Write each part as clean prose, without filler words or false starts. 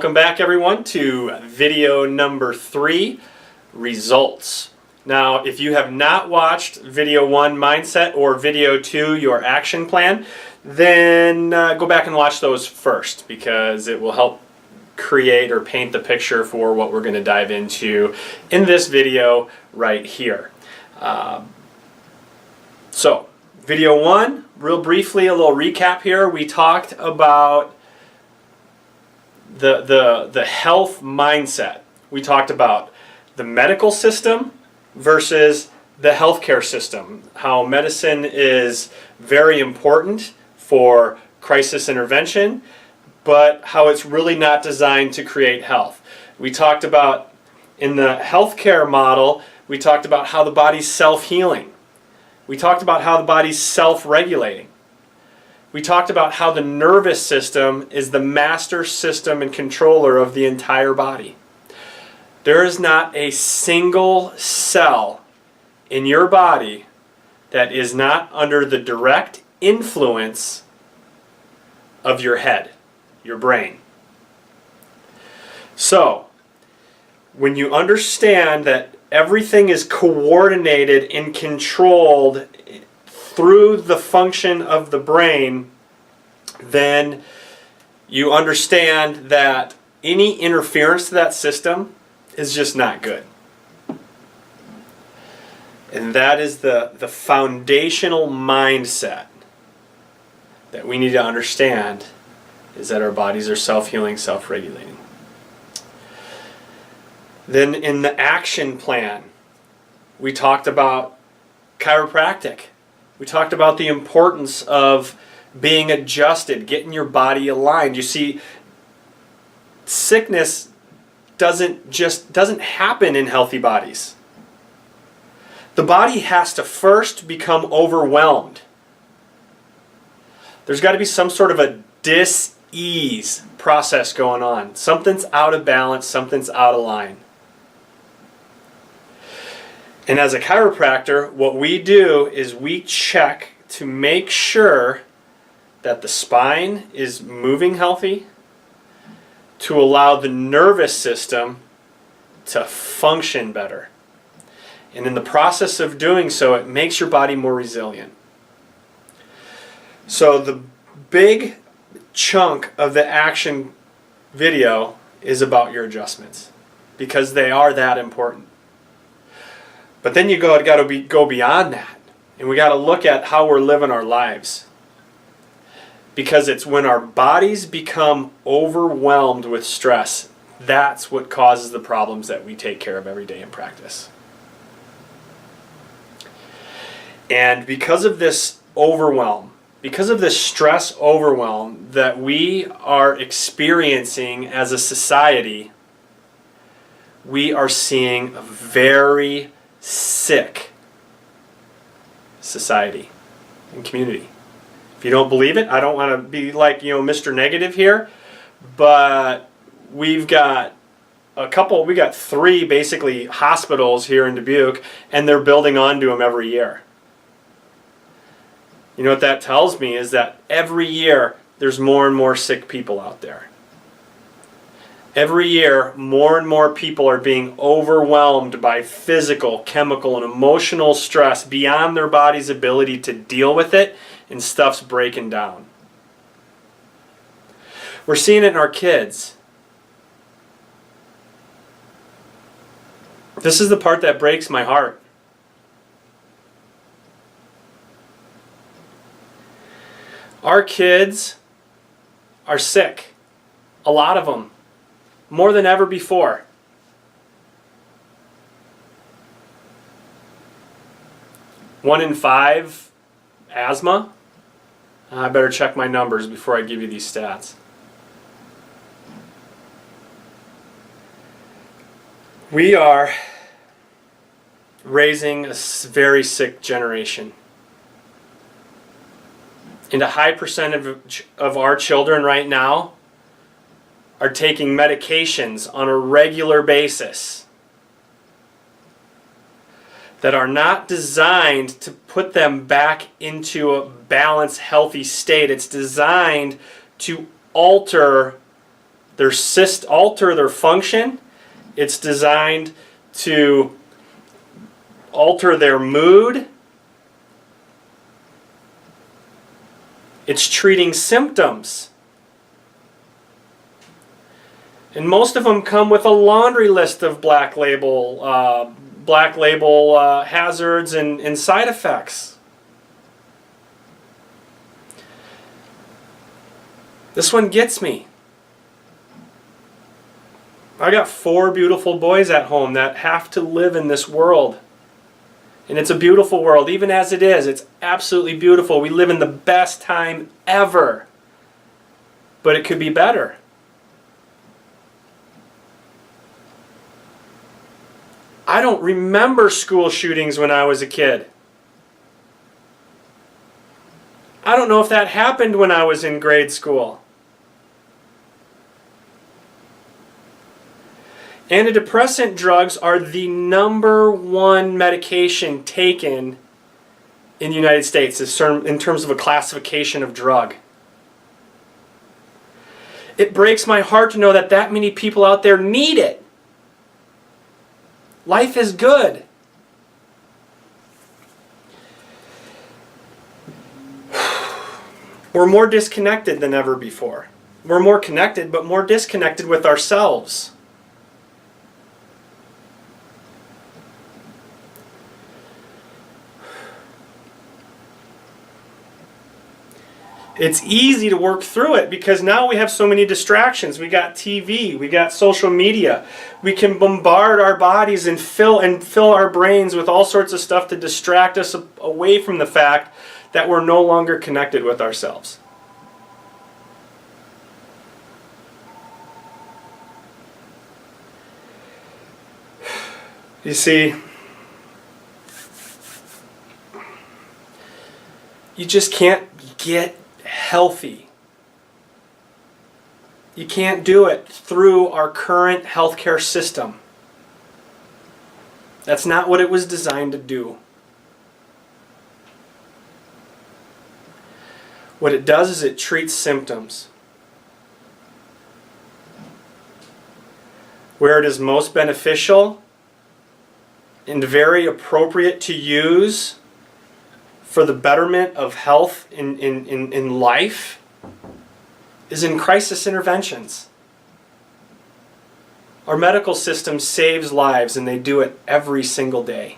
Welcome back everyone to video number 3, results. Now if you have not watched video 1, mindset, or video 2, your action plan, then go back and watch those first because it will help create or paint the picture for what we're going to dive into in this video right here. So video 1, real briefly, a little recap here. We talked about the health mindset. We talked about the medical system versus the healthcare system, how medicine is very important for crisis intervention, but how it's really not designed to create health. We talked about, in the healthcare model, we talked about how the body's self-healing. We talked about how the body's self-regulating. We talked about how the nervous system is the master system and controller of the entire body. There is not a single cell in your body that is not under the direct influence of your head, your brain. So, when you understand that everything is coordinated and controlled through the function of the brain, then you understand that any interference to that system is just not good. And that is the foundational mindset that we need to understand, is that our bodies are self-healing, self-regulating. Then in the action plan, we talked about chiropractic. We talked about the importance of being adjusted, getting your body aligned. You see, sickness doesn't happen in healthy bodies. The body has to first become overwhelmed. There's got to be some sort of a dis-ease process going on. Something's out of balance, something's out of line. And as a chiropractor, what we do is we check to make sure that the spine is moving healthy, to allow the nervous system to function better. And in the process of doing so, it makes your body more resilient. So the big chunk of the action video is about your adjustments, because they are that important. But then you got to go beyond that, and we got to look at how we're living our lives. Because it's when our bodies become overwhelmed with stress, that's what causes the problems that we take care of every day in practice. And because of this overwhelm, because of this stress overwhelm that we are experiencing as a society, we are seeing a very sick society and community. If you don't believe it, I don't want to be like, Mr. Negative here, but we've got we got 3 basically hospitals here in Dubuque, and they're building onto them every year. You know what that tells me is that every year there's more and more sick people out there. Every year, more and more people are being overwhelmed by physical, chemical, and emotional stress beyond their body's ability to deal with it, and stuff's breaking down. We're seeing it in our kids. This is the part that breaks my heart. Our kids are sick. A lot of them. More than ever before. One in 5 asthma. I better check my numbers before I give you these stats. We are raising a very sick generation. And a high percentage of our children right now are taking medications on a regular basis that are not designed to put them back into a balanced, healthy state. It's designed to alter alter their function. It's designed to alter their mood. It's treating symptoms. And most of them come with a laundry list of black label hazards and side effects. This one gets me. I got 4 beautiful boys at home that have to live in this world. And it's a beautiful world. Even as it is, it's absolutely beautiful. We live in the best time ever. But it could be better. I don't remember school shootings when I was a kid. I don't know if that happened when I was in grade school. Antidepressant drugs are the #1 medication taken in the United States in terms of a classification of drug. It breaks my heart to know that many people out there need it. Life is good. We're more disconnected than ever before. We're more connected, but more disconnected with ourselves. It's easy to work through it because now we have so many distractions. We got TV, we got social media. We can bombard our bodies and fill our brains with all sorts of stuff to distract us away from the fact that we're no longer connected with ourselves. You see, you just can't get healthy. You can't do it through our current healthcare system. That's not what it was designed to do. What it does is it treats symptoms. Where it is most beneficial and very appropriate to use for the betterment of health in life is in crisis interventions. Our medical system saves lives, and they do it every single day.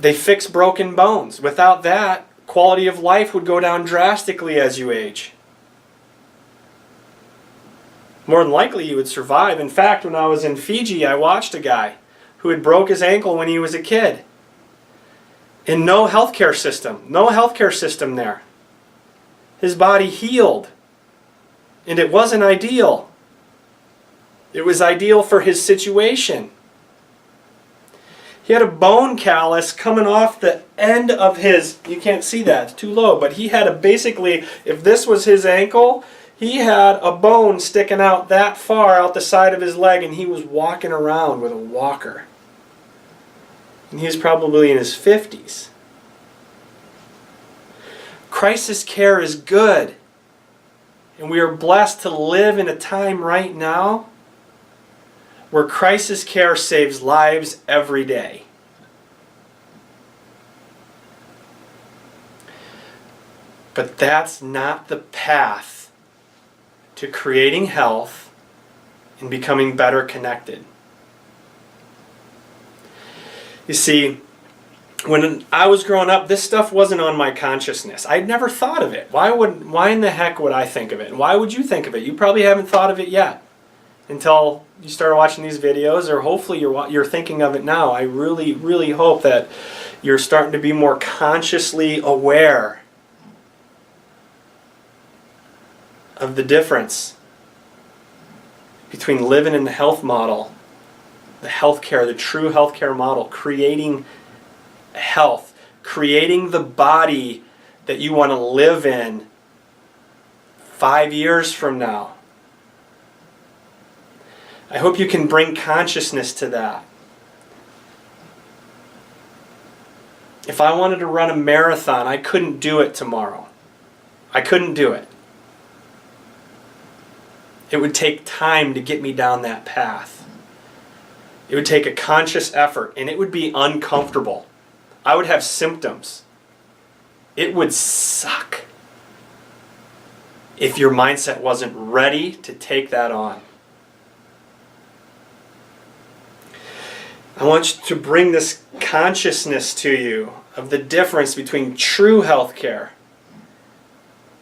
They fix broken bones. Without that, quality of life would go down drastically as you age. More than likely you would survive. In fact, when I was in Fiji, I watched a guy who had broke his ankle when he was a kid. And no healthcare system there. His body healed. And it wasn't ideal. It was ideal for his situation. He had a bone callus coming off the end of his, you can't see that, it's too low, but he had basically, if this was his ankle, he had a bone sticking out that far out the side of his leg, and he was walking around with a walker. And he was probably in his 50s. Crisis care is good. And we are blessed to live in a time right now where crisis care saves lives every day. But that's not the path to creating health and becoming better connected. You see, when I was growing up, this stuff wasn't on my consciousness. I'd never thought of it. Why in the heck would I think of it? And why would you think of it? You probably haven't thought of it yet until you start watching these videos, or hopefully you're thinking of it now. I really, really hope that you're starting to be more consciously aware of the difference between living in the health model, the healthcare, the true healthcare model, creating health, creating the body that you want to live in 5 years from now. I hope you can bring consciousness to that. If I wanted to run a marathon, I couldn't do it tomorrow. I couldn't do it. It would take time to get me down that path. It would take a conscious effort, and it would be uncomfortable. I would have symptoms. It would suck if your mindset wasn't ready to take that on. I want to bring this consciousness to you of the difference between true health care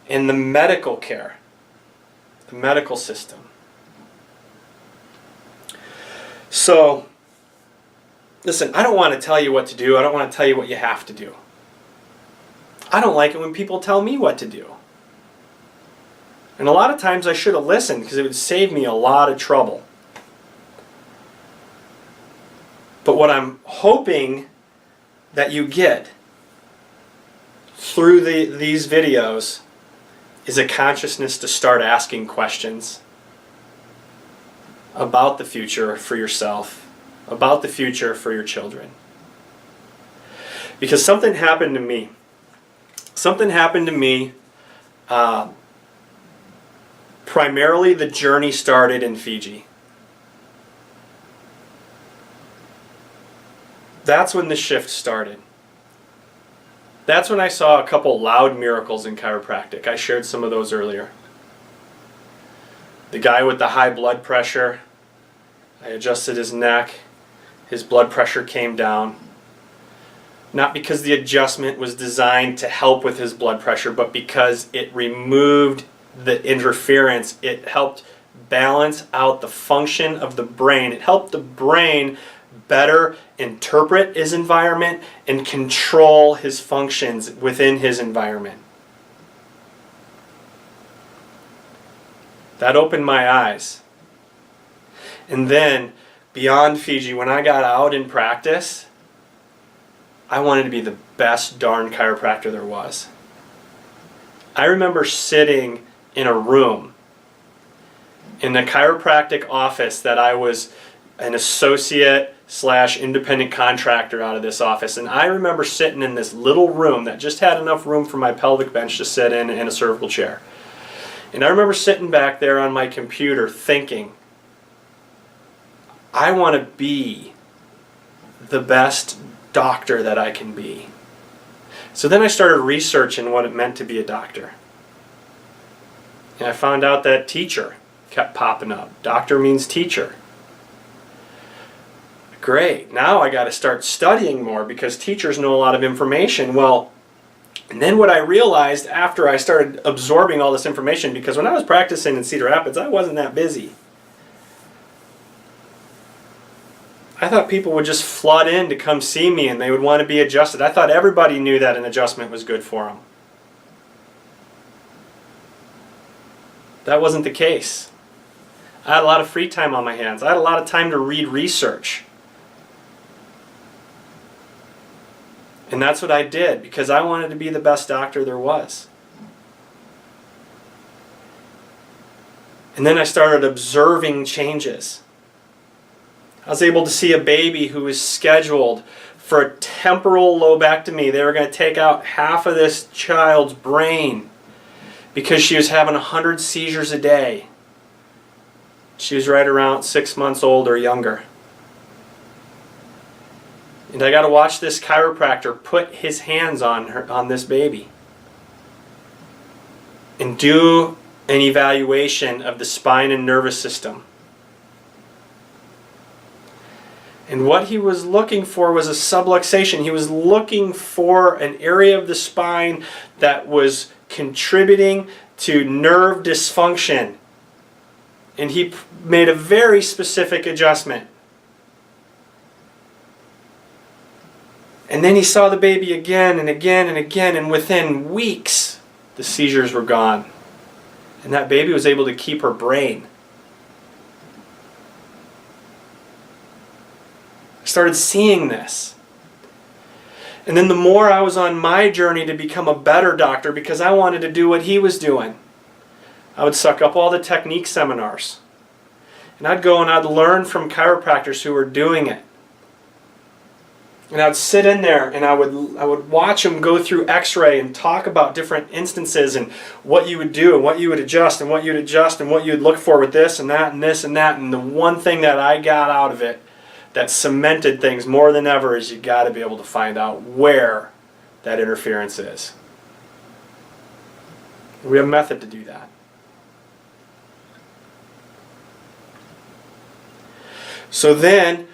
and the medical care, the medical system. So, listen, I don't want to tell you what to do. I don't want to tell you what you have to do. I don't like it when people tell me what to do. And a lot of times I should have listened because it would save me a lot of trouble. But what I'm hoping that you get through these videos is a consciousness to start asking questions about the future for yourself, about the future for your children. Because something happened to me. Something happened to me. Primarily the journey started in Fiji. That's when the shift started. That's when I saw a couple loud miracles in chiropractic. I shared some of those earlier. The guy with the high blood pressure, I adjusted his neck, his blood pressure came down. Not because the adjustment was designed to help with his blood pressure, but because it removed the interference. It helped balance out the function of the brain. It helped the brain better interpret his environment and control his functions within his environment. That opened my eyes. And then, beyond Fiji, when I got out in practice, I wanted to be the best darn chiropractor there was. I remember sitting in a room in the chiropractic office that I was an associate / independent contractor out of this office. And I remember sitting in this little room that just had enough room for my pelvic bench to sit in and a cervical chair. And I remember sitting back there on my computer thinking, I want to be the best doctor that I can be. So then I started researching what it meant to be a doctor. And I found out that teacher kept popping up. Doctor means teacher. Great, now I got to start studying more because teachers know a lot of information. Well, and then what I realized after I started absorbing all this information, because when I was practicing in Cedar Rapids, I wasn't that busy. I thought people would just flood in to come see me and they would want to be adjusted. I thought everybody knew that an adjustment was good for them. That wasn't the case. I had a lot of free time on my hands. I had a lot of time to read research. And that's what I did because I wanted to be the best doctor there was. And then I started observing changes. I was able to see a baby who was scheduled for a temporal lobectomy. They were going to take out half of this child's brain because she was having 100 seizures a day. She was right around 6 months old or younger. And I got to watch this chiropractor put his hands on this baby and do an evaluation of the spine and nervous system. And what he was looking for was a subluxation. He was looking for an area of the spine that was contributing to nerve dysfunction. And he made a very specific adjustment. And then he saw the baby again and again and again, and within weeks, the seizures were gone. And that baby was able to keep her brain. I started seeing this. And then the more I was on my journey to become a better doctor, because I wanted to do what he was doing, I would suck up all the technique seminars. And I'd go and I'd learn from chiropractors who were doing it. And I'd sit in there and I would watch them go through x-ray and talk about different instances and what you would do and what you would adjust and what you'd adjust and what you'd look for with this and that and this and that. And the one thing that I got out of it that cemented things more than ever is you got to be able to find out where that interference is. We have a method to do that. So then,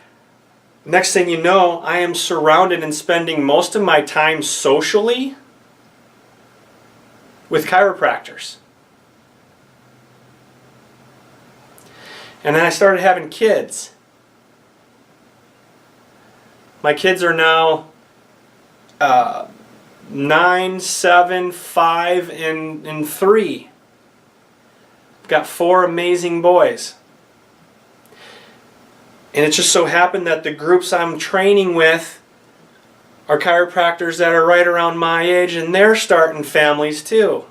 next thing you know, I am surrounded and spending most of my time socially with chiropractors. And then I started having kids. My kids are now 9, 7, 5, and 3. I've got 4 amazing boys. And it just so happened that the groups I'm training with are chiropractors that are right around my age, and they're starting families too.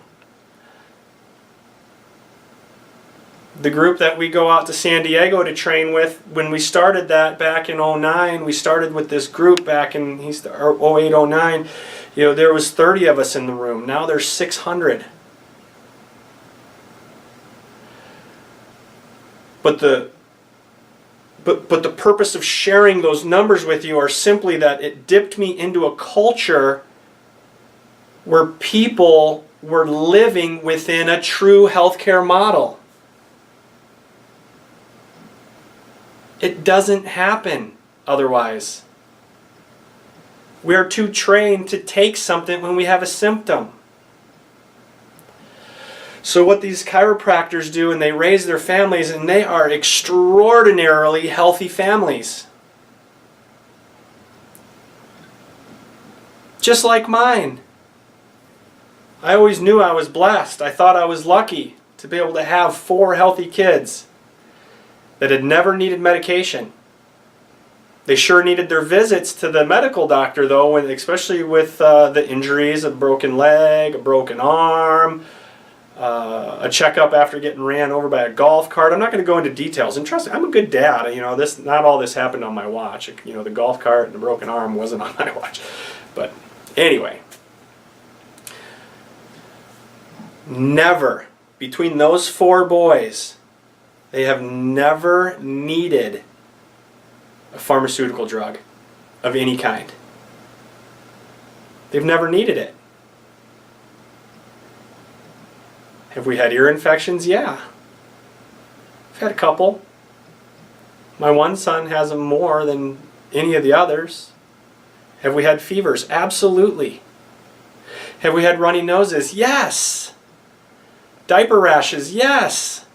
The group that we go out to San Diego to train with, when we started that back in 09, we started with this group back in 08, 09. You know, there was 30 of us in the room. Now there's 600. But the purpose of sharing those numbers with you are simply that it dipped me into a culture where people were living within a true healthcare model. It doesn't happen otherwise. We are too trained to take something when we have a symptom. So what these chiropractors do, and they raise their families, and they are extraordinarily healthy families. Just like mine. I always knew I was blessed. I thought I was lucky to be able to have 4 healthy kids that had never needed medication. They sure needed their visits to the medical doctor though, especially with the injuries, a broken leg, a broken arm, a checkup after getting ran over by a golf cart. I'm not going to go into details. And trust me, I'm a good dad. You know, not all this happened on my watch. You know, the golf cart and the broken arm wasn't on my watch. But anyway, never, between those 4 boys, they have never needed a pharmaceutical drug of any kind. They've never needed it. Have we had ear infections? Yeah. I've had a couple. My one son has them more than any of the others. Have we had fevers? Absolutely. Have we had runny noses? Yes. Diaper rashes? Yes.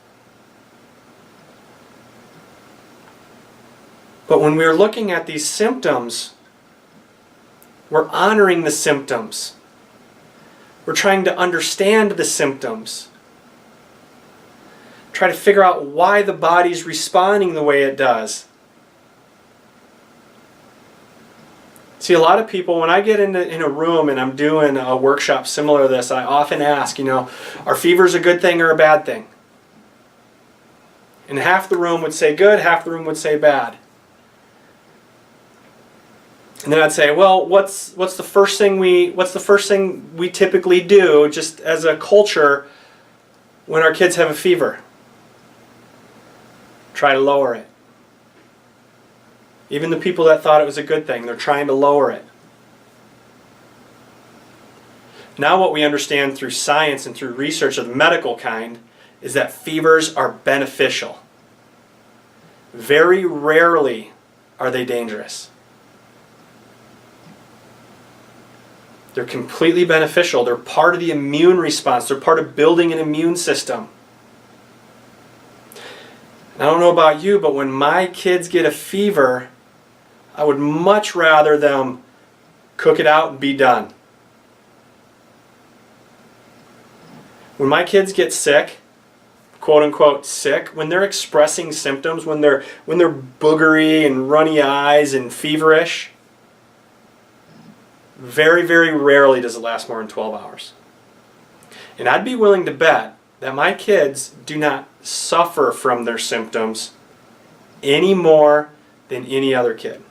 But when we're looking at these symptoms, we're honoring the symptoms. We're trying to understand the symptoms. Try to figure out why the body's responding the way it does. See, a lot of people, when I get in a room and I'm doing a workshop similar to this, I often ask, you know, are fevers a good thing or a bad thing? And half the room would say good, half the room would say bad. And then I'd say, well, what's the first thing we typically do, just as a culture, when our kids have a fever? Try to lower it. Even the people that thought it was a good thing, they're trying to lower it. Now what we understand through science and through research of the medical kind is that fevers are beneficial. Very rarely are they dangerous. They're completely beneficial. They're part of the immune response. They're part of building an immune system. And I don't know about you, but when my kids get a fever, I would much rather them cook it out and be done. When my kids get sick, quote unquote sick, when they're expressing symptoms, when they're boogery and runny eyes and feverish, very, very rarely does it last more than 12 hours. And I'd be willing to bet that my kids do not suffer from their symptoms any more than any other kid.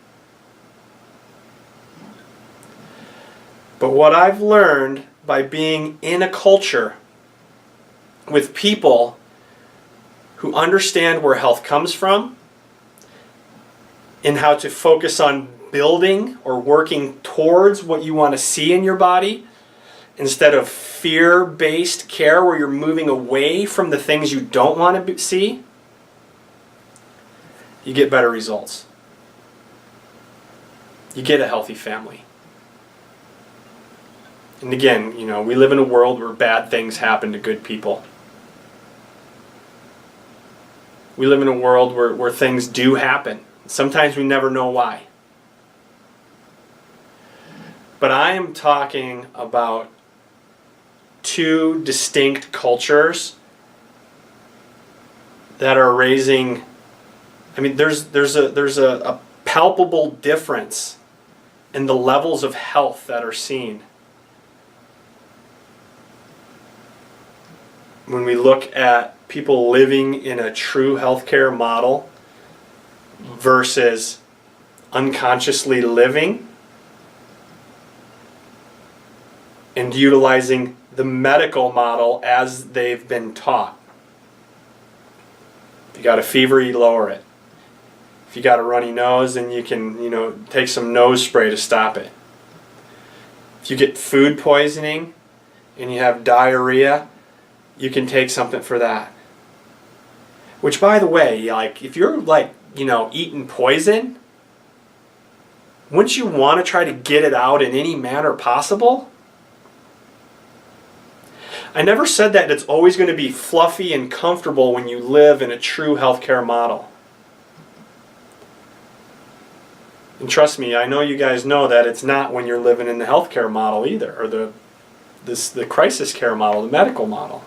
But what I've learned by being in a culture with people who understand where health comes from and how to focus on building or working towards what you want to see in your body instead of fear-based care where you're moving away from the things you don't want to see, you get better results. You get a healthy family. And again, you know, we live in a world where bad things happen to good people. We live in a world where things do happen. Sometimes we never know why. But I am talking about two distinct cultures that are raising, I mean, there's a palpable difference in the levels of health that are seen when we look at people living in a true healthcare model versus unconsciously living and utilizing the medical model as they've been taught. If you got a fever, you lower it. If you got a runny nose, then you can, you know, take some nose spray to stop it. If you get food poisoning and you have diarrhea, you can take something for that. Which, by the way, like if you're like, you know, eating poison, wouldn't you want to try to get it out in any manner possible? I never said that it's always going to be fluffy and comfortable when you live in a true healthcare model. And trust me, I know you guys know that it's not when you're living in the healthcare model either, or the crisis care model, the medical model.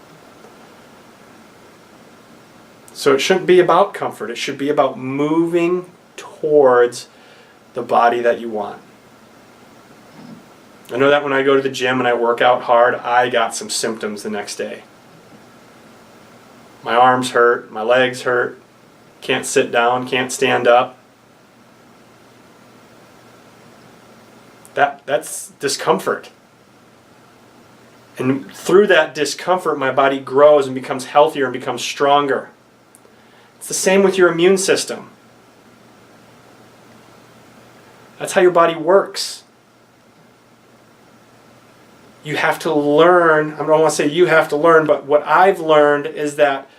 So it shouldn't be about comfort. It should be about moving towards the body that you want. I know that when I go to the gym and I work out hard, I got some symptoms the next day. My arms hurt, my legs hurt, can't sit down, can't stand up. That's discomfort. And through that discomfort, my body grows and becomes healthier and becomes stronger. It's the same with your immune system. That's how your body works. You have to learn, I don't want to say you have to learn, but what I've learned is that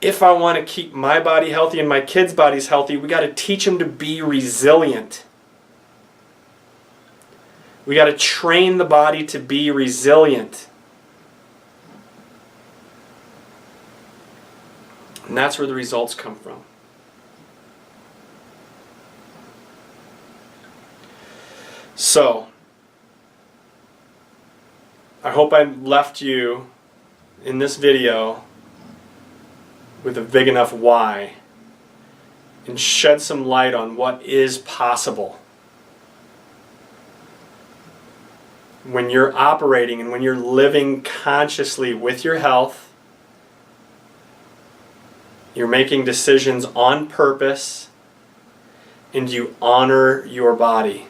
if I want to keep my body healthy and my kids' bodies healthy, we got to teach them to be resilient. We got to train the body to be resilient. And that's where the results come from. So, I hope I left you in this video with a big enough why and shed some light on what is possible when you're operating and when you're living consciously with your health. You're making decisions on purpose and you honor your body.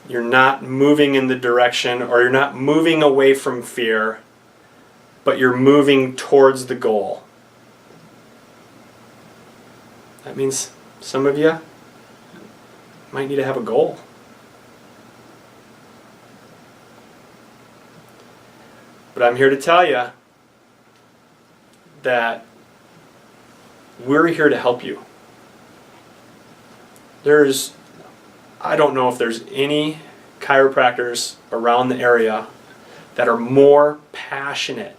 You're not moving in the direction, or you're not moving away from fear, but you're moving towards the goal. That means some of you might need to have a goal. But I'm here to tell you that we're here to help you. I don't know if there's any chiropractors around the area that are more passionate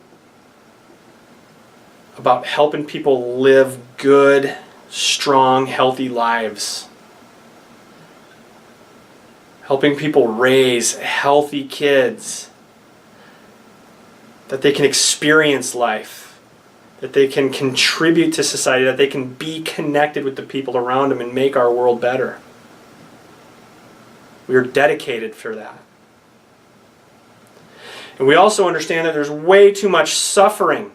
about helping people live good, strong, healthy lives. Helping people raise healthy kids. That they can experience life. That they can contribute to society. That they can be connected with the people around them and make our world better. We are dedicated for that. And we also understand that there's way too much suffering.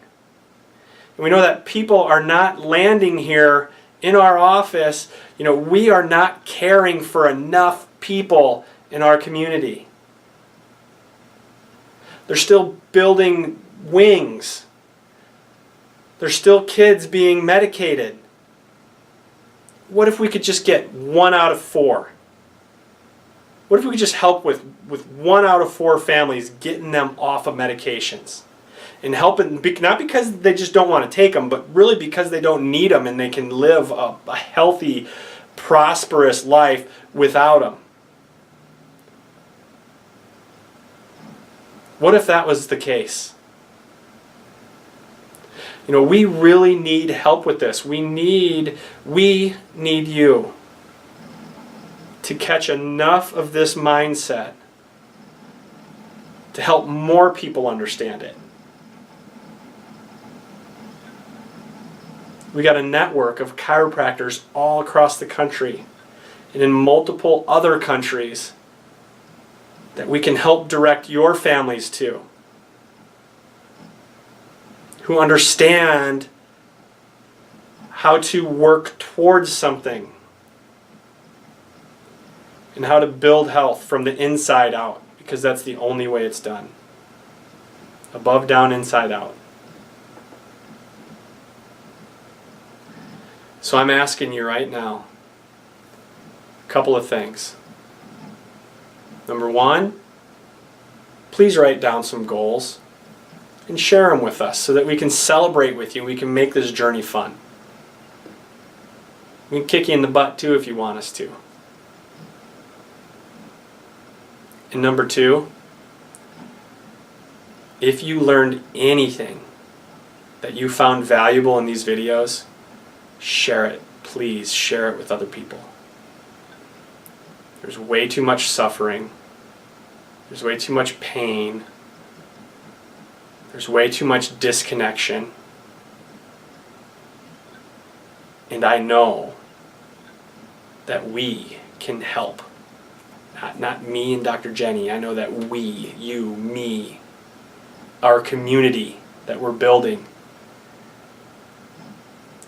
And we know that people are not landing here in our office. You know, we are not caring for enough people in our community. They're still building wings. There's still kids being medicated. What if we could just get 1 out of 4? What if we could just help with 1 out of 4 families getting them off of medications? And helping, not because they just don't want to take them, but really because they don't need them and they can live a healthy, prosperous life without them. What if that was the case? You know, we really need help with this. We need you to catch enough of this mindset to help more people understand it. We got a network of chiropractors all across the country and in multiple other countries that we can help direct your families to, who understand how to work towards something and how to build health from the inside out, because that's the only way it's done. Above, down, inside out. So I'm asking you right now a couple of things. Number 1, please write down some goals and share them with us so that we can celebrate with you and we can make this journey fun. We can kick you in the butt too if you want us to. And number 2, if you learned anything that you found valuable in these videos, share it. Please share it with other people. There's way too much suffering. There's way too much pain. There's way too much disconnection. And I know that we can help. Not me and Dr. Jenny. I know that we, you, me, our community that we're building,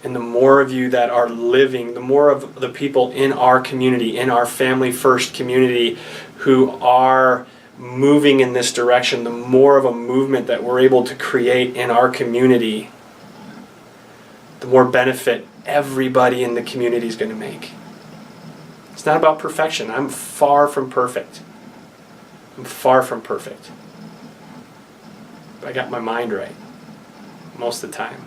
and the more of you that are living, the more of the people in our community, in our family first community who are moving in this direction, the more of a movement that we're able to create in our community, the more benefit everybody in the community is going to make. It's not about perfection. I'm far from perfect. I'm far from perfect. But I got my mind right most of the time.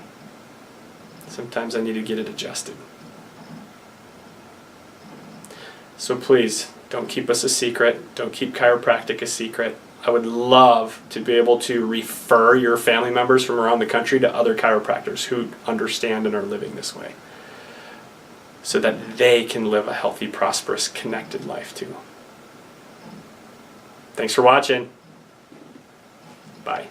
Sometimes I need to get it adjusted. So please, don't keep us a secret. Don't keep chiropractic a secret. I would love to be able to refer your family members from around the country to other chiropractors who understand and are living this way, so that they can live a healthy, prosperous, connected life too. Thanks for watching. Bye.